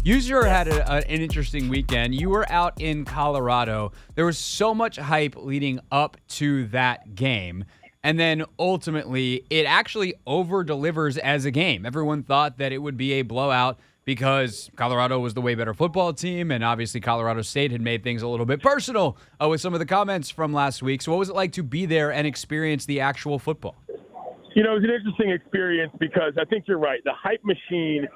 You sure had an interesting weekend. You were out in Colorado. There was so much hype leading up to that game. And then ultimately, it actually over-delivers as a game. Everyone thought that it would be a blowout because Colorado was the way better football team, and obviously Colorado State had made things a little bit personal with some of the comments from last week. So what was it like to be there and experience the actual football? You know, it was an interesting experience because I think you're right. The hype machine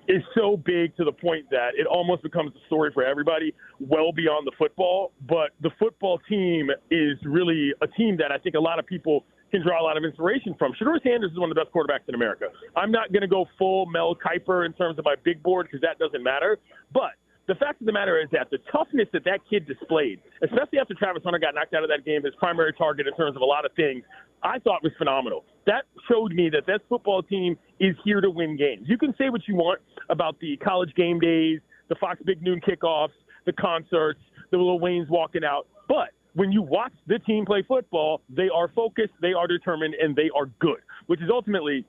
is so big to the point that it almost becomes a story for everybody well beyond the football. But the football team is really a team that I think a lot of people can draw a lot of inspiration from. Deion Sanders is one of the best quarterbacks in America. I'm not going to go full Mel Kiper in terms of my big board because that doesn't matter. But the fact of the matter is that the toughness that kid displayed, especially after Travis Hunter got knocked out of that game, his primary target in terms of a lot of things, I thought was phenomenal. That showed me that football team is here to win games. You can say what you want about the college game days, the Fox Big Noon kickoffs, the concerts, the Lil Wayne's walking out, but when you watch the team play football, they are focused, they are determined, and they are good, which is ultimately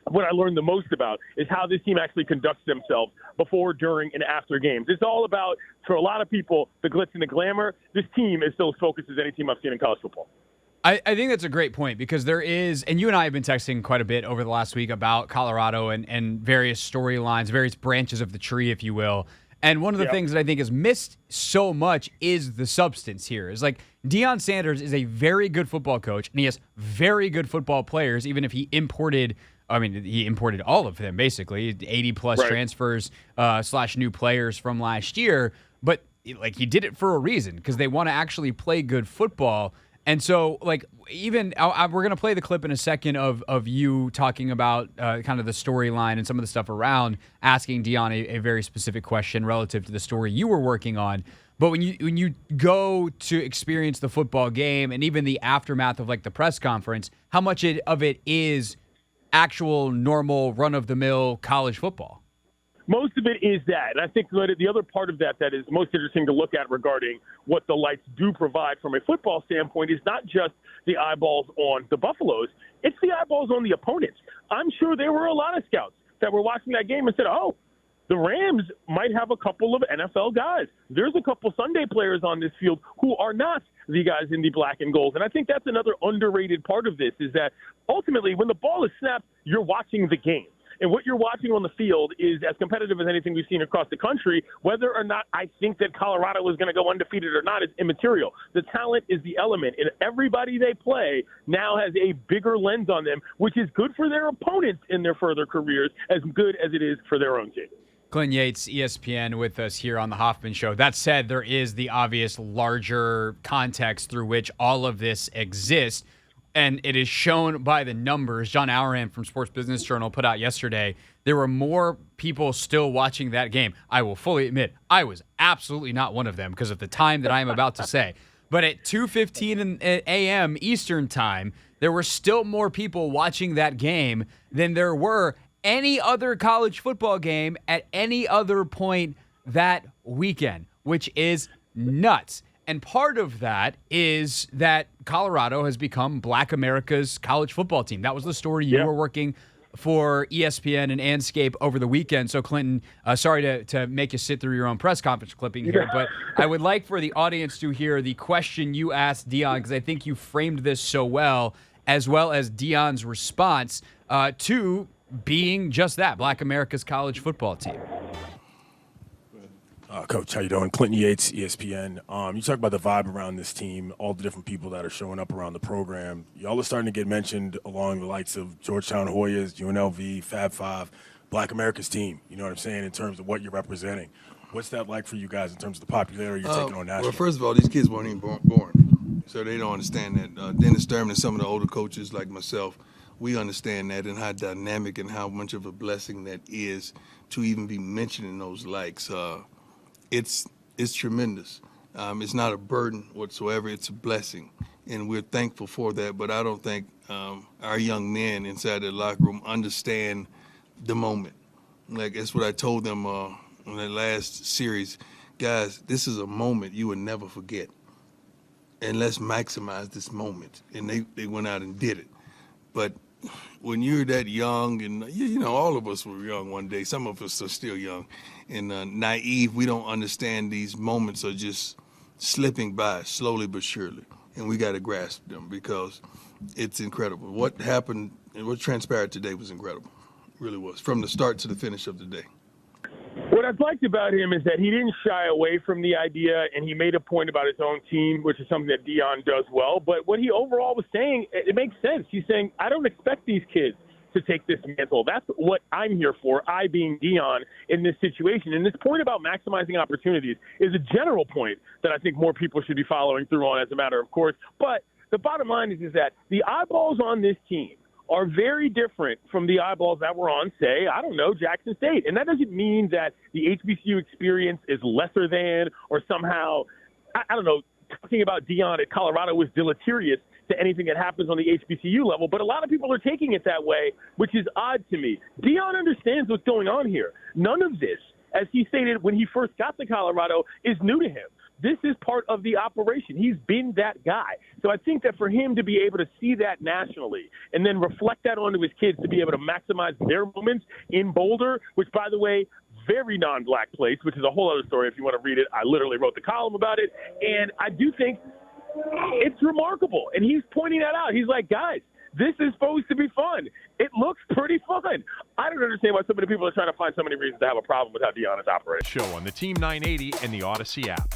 what I learned the most about is how this team actually conducts themselves before, during, and after games. It's all about, for a lot of people, the glitz and the glamour. This team is so focused as any team I've seen in college football. I think that's a great point because there is, and you and I have been texting quite a bit over the last week about Colorado and various storylines, various branches of the tree, if you will. And one of the things that I think is missed so much is the substance here. Is like Deion Sanders is a very good football coach, and he has very good football players, even if he imported all of them, basically, 80-plus transfers / new players from last year. But like he did it for a reason because they want to actually play good football. And so, like, even we're going to play the clip in a second of you talking about kind of the storyline and some of the stuff around asking Deion a very specific question relative to the story you were working on. But when you go to experience the football game and even the aftermath of, like, the press conference, how much of it is actual, normal, run-of-the-mill college football? Most of it is that. And I think the other part of that is most interesting to look at regarding what the lights do provide from a football standpoint is not just the eyeballs on the Buffaloes, it's the eyeballs on the opponents. I'm sure there were a lot of scouts that were watching that game and said, oh, the Rams might have a couple of NFL guys. There's a couple Sunday players on this field who are not the guys in the black and gold. And I think that's another underrated part of this is that ultimately when the ball is snapped, you're watching the game. And what you're watching on the field is as competitive as anything we've seen across the country. Whether or not I think that Colorado is going to go undefeated or not is immaterial. The talent is the element, and everybody they play now has a bigger lens on them, which is good for their opponents in their further careers, as good as it is for their own team. Clinton Yates, ESPN, with us here on the Hoffman Show. That said, there is the obvious larger context through which all of this exists. And it is shown by the numbers. John Aueran from Sports Business Journal put out yesterday, there were more people still watching that game. I will fully admit, I was absolutely not one of them because of the time that I am about to say. But at 2:15 a.m. Eastern time, there were still more people watching that game than there were any other college football game at any other point that weekend, which is nuts. And part of that is that Colorado has become Black America's college football team. That was the story you were working for ESPN and Anscape over the weekend. So, Clinton, sorry to make you sit through your own press conference clipping here, but I would like for the audience to hear the question you asked Deion, because I think you framed this so well as Deion's response to being just that, Black America's college football team. Coach, how you doing? Clinton Yates, ESPN. You talk about the vibe around this team, all the different people that are showing up around the program. Y'all are starting to get mentioned along the likes of Georgetown Hoyas, UNLV, Fab Five, Black America's team. You know what I'm saying, in terms of what you're representing. What's that like for you guys in terms of the popularity you're taking on nationally? Well, first of all, these kids weren't even born, so they don't understand that. Dennis Thurman and some of the older coaches like myself, we understand that and how dynamic and how much of a blessing that is to even be mentioning those likes. It's tremendous. It's not a burden whatsoever. It's a blessing, and we're thankful for that. But I don't think our young men inside the locker room understand the moment. Like, that's what I told them in the last series. Guys, this is a moment you will never forget, and let's maximize this moment. And they went out and did it. But when you're that young, and you know, all of us were young one day. Some of us are still young and naive. We don't understand these moments are just slipping by slowly but surely, and we got to grasp them because it's incredible. What happened and what transpired today was incredible. It really was, from the start to the finish of the day. What I've liked about him is that he didn't shy away from the idea, and he made a point about his own team, which is something that Deion does well. But what he overall was saying, it makes sense. He's saying, I don't expect these kids to take this mantle. That's what I'm here for, I being Deion in this situation. And this point about maximizing opportunities is a general point that I think more people should be following through on as a matter of course. But the bottom line is that the eyeballs on this team are very different from the eyeballs that were on, say, I don't know, Jackson State. And that doesn't mean that the HBCU experience is lesser than or somehow, I don't know, talking about Deion at Colorado was deleterious to anything that happens on the HBCU level. But a lot of people are taking it that way, which is odd to me. Deion understands what's going on here. None of this, as he stated when he first got to Colorado, is new to him. This is part of the operation. He's been that guy. So I think that for him to be able to see that nationally and then reflect that onto his kids to be able to maximize their moments in Boulder, which, by the way, very non-black place, which is a whole other story if you want to read it. I literally wrote the column about it. And I do think it's remarkable. And he's pointing that out. He's like, guys, this is supposed to be fun. It looks pretty fun. I don't understand why so many people are trying to find so many reasons to have a problem with how Deion is operating. Show on the Team 980 and the Odyssey app.